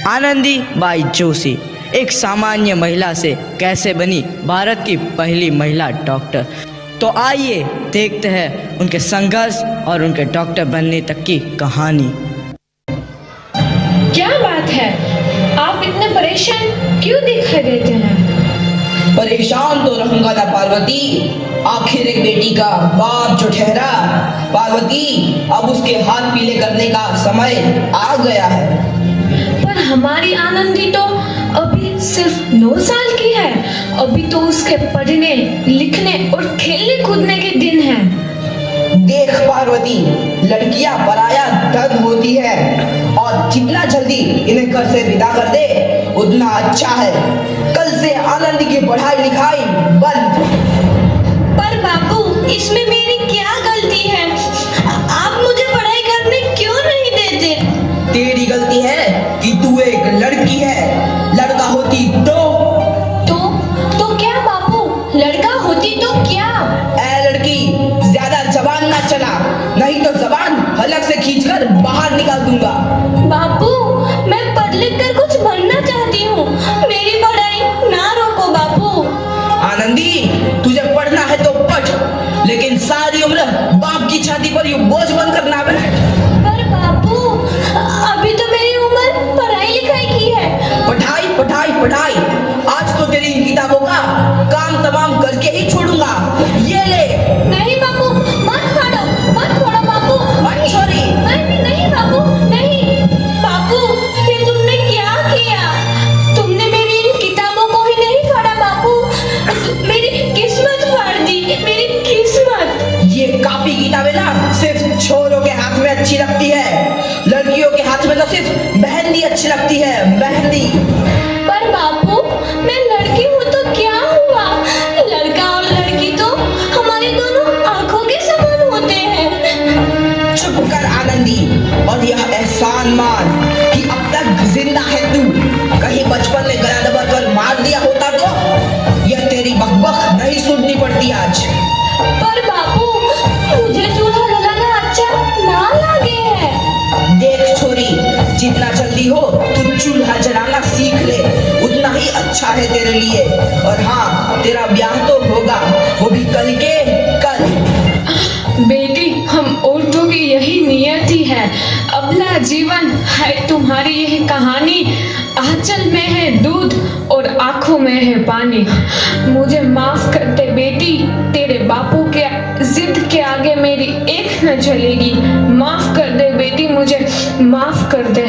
Anandi by Joshi एक सामान्य महिला से कैसे बनी भारत की पहली महिला डॉक्टर। तो आइए देखते हैं उनके संघर्ष और उनके डॉक्टर बनने तक की कहानी। क्या बात है, आप इतने परेशान क्यों दिखाई देते हैं? परेशान तो रहूंगा ना पार्वती, आखिर एक बेटी का बाप जो ठहरा। पार्वती, अब उसके हाथ पीले करने का समय आ गया है। पर हमारी आनंदी तो अभी सिर्फ 9 साल की है। अभी तो उसके पढ़ने लिखने और खेलने कूदने के दिन हैं। देख पार्वती, लड़कियां पराया धन होती है और जितना जल्दी इन्हें घर से विदा कर दे उतना अच्छा है। कल से आनंद की पढ़ाई लिखाई बंद। पर बाबू, इसमें मेरी क्या गलती है? आप मुझे पढ़ाई करने क्यों नहीं देते? तेरी गलती है कि तू एक लड़की है, लड़का होती तो क्या बाबू? लड़का होती तो क्या? ऐ लड़की, ज्यादा जबान ना चला, नहीं तो जबान हलक से खींचकर बाहर निकाल दूंगा। बाबू, मैं पढ़ लिख कर कुछ बनना चाहती हूँ, मेरी पढ़ाई ना रोको बाबू। आनंदी, तुझे पढ़ना है तो पढ़, लेकिन सारी उम्र बाप की छाती पर यूं बोझ बनकर ना बैठ। पर बाबू, अभी तो मेरी उम्र पढ़ाई लिखाई की है। पढ़ाई पढ़ाई पढ़ाई, आज तो तेरी इन किताबों का काम तमाम करके ही छोड़ूंगा। ये ले। नहीं बाबू, मत फाड़ो बाबू। सॉरी। नहीं बाबू, नहीं। बाबू, ये तुमने क्या किया? तुमने मेरी इन किताबों को ही नहीं फाड़ा बाबू, मेरी किस्मत फाड़ दी, मेरी किस्मत। ये कापी किताबें ना सिर्फ छोरों के हाथ में अच्छी लगती है, लड़कियों के हाथ में तो सिर्फ मेहंदी अच्छी लगती है, मेहंदी। पर बापू, मैं लड़की हूँ तो क्या हुआ? लड़का और लड़की तो हमारी दोनों आंखों के समान होते हैं। चुप कर आनंदी, और यह एहसान मान कि अब तक जिंदा है तू। कहीं बचपन में गला दबाकर मार दिया होता तो यह तेरी बकबक नहीं सुननी पड़ती आज। पर बापू, मुझे चूल्हा लगाना अच्छा ना लगे है। देख छोरी, जितना जल्दी हो तू चूल्हा जलाना सीख ले, उतना ही अच्छा है तेरे लिए। और हाँ, तेरा ब्याह तो होगा, वो भी कल के कल। बेटी, हम औरतों की यही नियति है। अबला जीवन है तुम्हारी यह कहानी। आंचल में है दूध और आंखों में है पानी। मुझे माफ कर दे बेटी, तेरे बापू के जिद के आगे मेरी एक न चलेगी। माफ कर दे बेटी, मुझे माफ कर दे।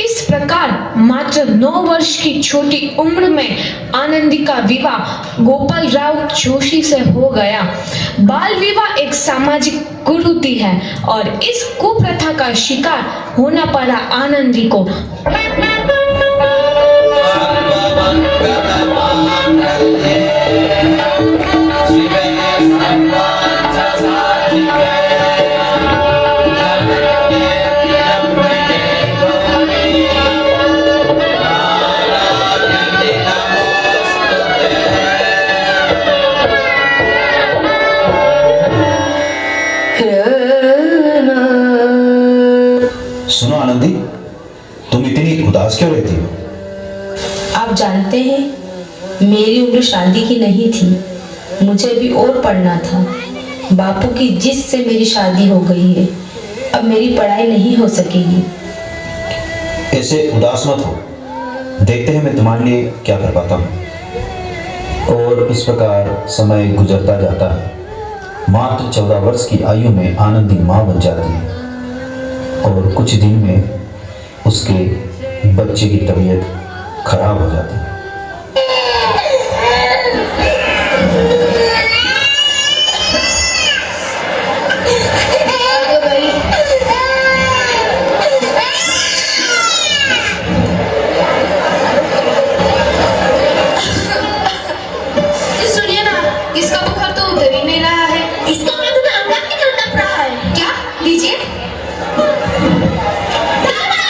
इस प्रकार मात्र 9 वर्ष की छोटी उम्र में आनंदी का विवाह गोपाल राव जोशी से हो गया। बाल विवाह एक सामाजिक कुरीति है और इस कुप्रथा का शिकार होना पड़ा आनंदी को। सुनो आनंदी, तुम इतनी उदास क्यों रहती हो? आप जानते हैं, मेरी उम्र शादी की नहीं थी, मुझे अभी और पढ़ना था। बापू की जिद से मेरी शादी हो गई है, अब मेरी पढ़ाई नहीं हो सकेगी। ऐसे उदास मत हो, देखते हैं मैं तुम्हारे लिए क्या कर पाता हूँ। और इस प्रकार समय गुजरता जाता है। मात्र 14 वर्ष की आयु में आनंदी माँ बन जाती है और कुछ दिन में उसके बच्चे की तबीयत खराब हो जाती है। सुनिए ना, इसका बुखार तो उतर ही नहीं रहा है। इसका माथा तो अंदर की तरफ टप रहा है। क्या? लीजिए। दादा,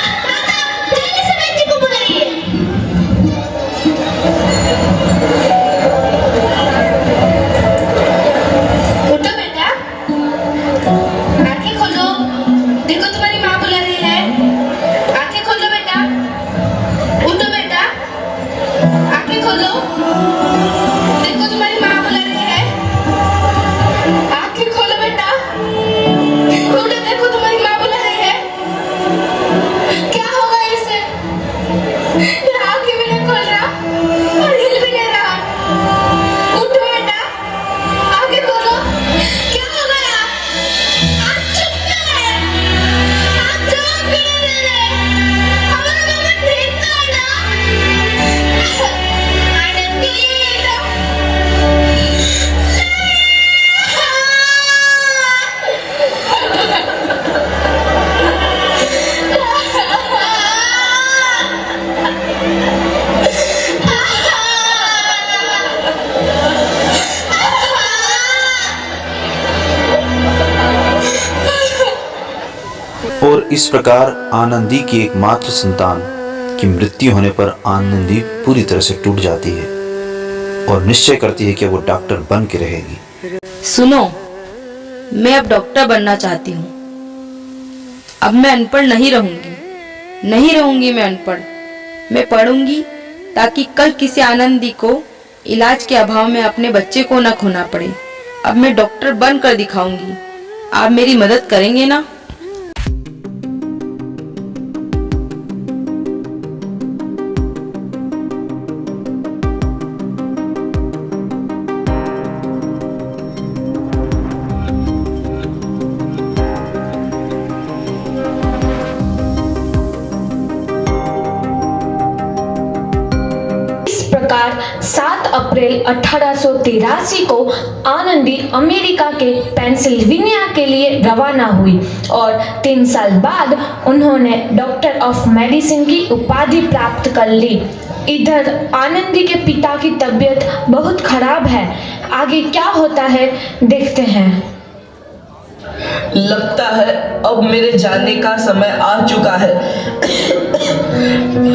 जल्दी से बच्चे को बुलाइए। इस प्रकार आनंदी की एकमात्र संतान की मृत्यु होने पर आनंदी पूरी तरह से टूट जाती है और निश्चय करती है कि वो डॉक्टर बन के रहेगी। सुनो, मैं अब डॉक्टर बनना चाहती हूँ। अब मैं अनपढ़ नहीं रहूंगी मैं अनपढ़। मैं पढ़ूंगी ताकि कल किसी आनंदी को इलाज के अभाव में अपने बच्चे को न खोना पड़े। अब मैं डॉक्टर बनकर दिखाऊंगी। आप मेरी मदद करेंगे ना? प्रकार 7 अप्रैल 1883 को आनंदी अमेरिका के पेंसिल्वेनिया के लिए रवाना हुई और 3 साल बाद उन्होंने डॉक्टर ऑफ मेडिसिन की उपाधि प्राप्त कर ली। इधर आनंदी के पिता की तबीयत बहुत खराब है। आगे क्या होता है देखते हैं। लगता है अब मेरे जाने का समय आ चुका है।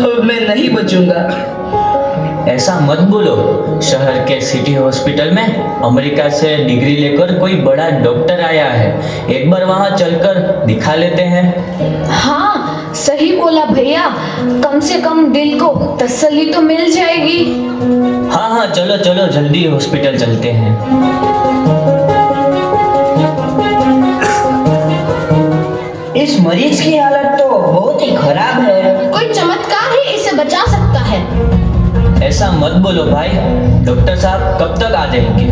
अब मैं नहीं बचूंगा। ऐसा मत बोलो। शहर के सिटी हॉस्पिटल में अमेरिका से डिग्री लेकर कोई बड़ा डॉक्टर आया है। एक बार वहां चलकर दिखा लेते हैं। हाँ, सही बोला भैया। कम से कम दिल को तसल्ली तो मिल जाएगी। हाँ, चलो चलो जल्दी हॉस्पिटल चलते हैं। इस मरीज की हालत तो बहुत ही खराब है। कोई चमत्कार ही इसे बचा सकता है। ऐसा मत बोलो भाई। डॉक्टर साहब कब तक आ जाएंगे?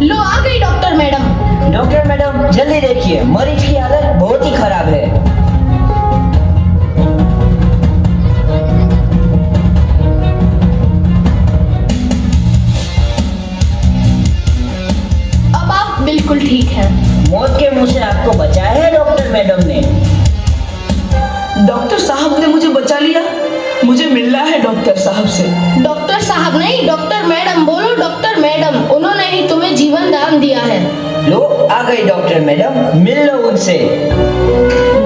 लो आ गई डॉक्टर मैडम। डॉक्टर मैडम जल्दी देखिए, मरीज की हालत बहुत ही खराब है। अब आप बिल्कुल ठीक हैं। मौत के मुंह से आपको बचाया है डॉक्टर मैडम ने। डॉक्टर साहब ने मुझे बचा लिया। मुझे मिलना है डॉक्टर साहब से। डॉक्टर साहब नहीं, डॉक्टर मैडम बोलो। डॉक्टर मैडम, उन्होंने ही तुम्हें जीवन दान दिया है। लो आ गई डॉक्टर मैडम, मिल लो उनसे।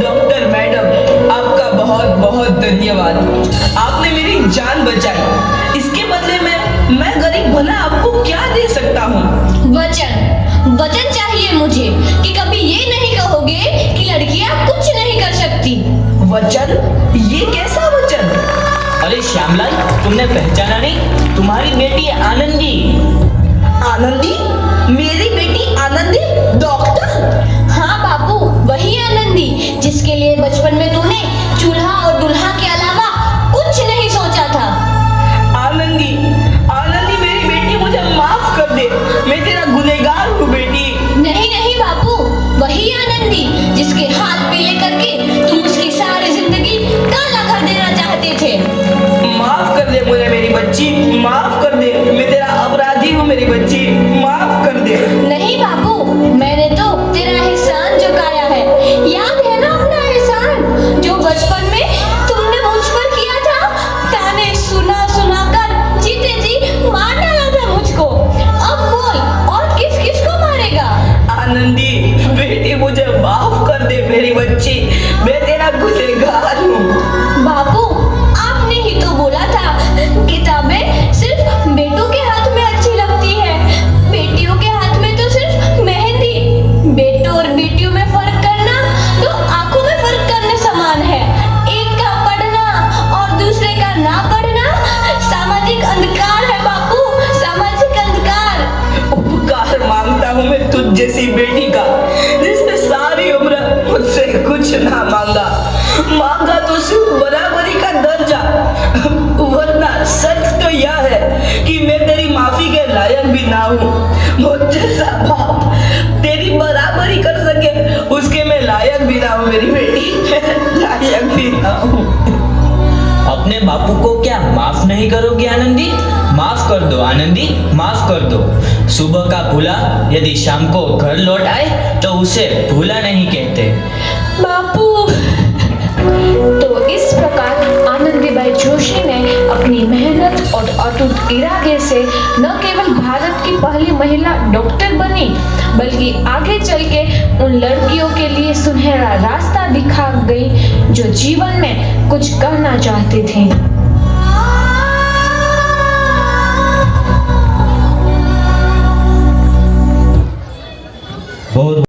डॉक्टर मैडम आपका बहुत बहुत धन्यवाद। आपने मेरी जान बचाई। इसके बदले में मैं गरीब भला आपको क्या दे सकता हूँ? वचन चाहिए मुझे कि कभी ये नहीं कहोगे कि लड़कियां कुछ नहीं कर सकती। वचन? ये कैसा वचन? अरे श्यामलाल, तुमने पहचाना नहीं? तुम्हारी बेटी आनंदी। आनंदी? मेरी बेटी आनंदी डॉक्टर? हाँ बापू, वही आनंदी जिसके लिए बचपन में तूने चूल्हा और दुल्हा के अलावा कुछ नहीं सोचा था। आनंदी, आनंदी मेरी बेटी, मुझे माफ कर दे। मैं तेरा गुनहगार हूँ बेटी। नहीं बापू, वही आनंदी जिसके हाथ पीले करके तुम उसकी सारी जिंदगी काला कर देना चाहते थे। माफ कर दे मुझे मेरी बच्ची, माफ कर दे। मैं तेरा अपराधी हूँ मेरी बच्ची, माफ कर दे। नहीं बापू, मैंने तो तेरा एहसान चुकाया है। याद है ना अपना एहसान जो बचपन में तुमने मुझ पर किया था? ताने सुना कर जीते जी मार डाला था मुझको। अब बोल, और किस को मारेगा? आनंदी बेटी, मुझे माफ कर दे मेरी बच्ची। मैं तेरा गुनहगार हूँ। बापू, आपने ही तो बोला था किताबें सिर्फ बेटों के हाथ में अच्छी लगती है, बेटियों के हाथ में तो सिर्फ मेहंदी। बेटों और बेटियों में फर्क करना तो आंखों में फर्क करने समान है। एक का पढ़ना और दूसरे का ना पढ़ना सामाजिक अंधकार है बापू, सामाजिक अंधकार। उपकार मांगता हूँ मैं तुझ जैसी बेटी का, जिसने सारी उम्र मुझसे कुछ ना मांगा तो सिर्फ बराबरी का दर्जा। वरना सच तो यह है कि मैं तेरी माफी के लायक भी ना हूँ। मुझ जैसा बाप तेरी बराबरी कर सके उसके मैं लायक भी ना हूँ मेरी बेटी, लायक भी ना हूँ। अपने बापू को क्या माफ नहीं करोगी आनंदी? माफ कर दो आनंदी, माफ कर दो। सुबह का भूला यदि शाम को घर लौट आए तो उसे भूला नहीं कहते। बापू। तो इस प्रकार आनंदीबाई जोशी ने अपनी मेहनत और अटूट इरादे से न केवल भारत की पहली महिला डॉक्टर बनी, बल्कि आगे चल के उन लड़कियों के लिए सुनहरा रास्ता दिखा गई जो जीवन में कुछ करना चाहते थे। बहुत